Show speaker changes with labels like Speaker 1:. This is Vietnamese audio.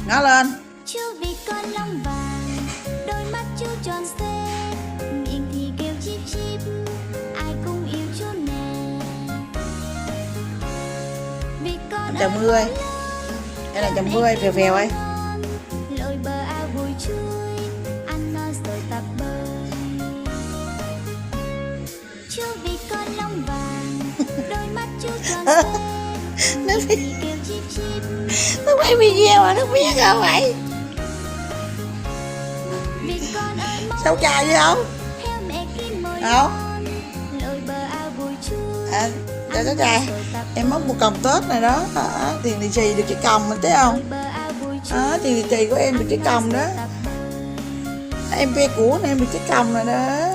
Speaker 1: Ngó lên.
Speaker 2: Chú vì con long vàng, đôi mắt chú tròn xoe, miệng thì kêu chip chip, ai cũng yêu chú nè. Vì con
Speaker 1: Chào mưa ơi. Đây là chào mưa ơi, phèo phèo ơi.
Speaker 2: lội bờ ao bùi chuối, ăn no rồi tập bơi. Chú vì con long vàng, đôi mắt chú tròn xoe, miệng thì kêu chip chip.
Speaker 1: Nó quay video mà nó biết không vậy?
Speaker 2: Vì con ơi
Speaker 1: Sao trai vậy không?
Speaker 2: theo mẹ kim mồi
Speaker 1: Không.
Speaker 2: ngon, lội bờ ao bùi chuối.
Speaker 1: À, chào cháu trai. Em móc một còng Tết này đó. Tiền lì xì được cái còng mình thấy không? Tiền lì xì của em được cái còng đó. Em ve của này em được cái còng này đó.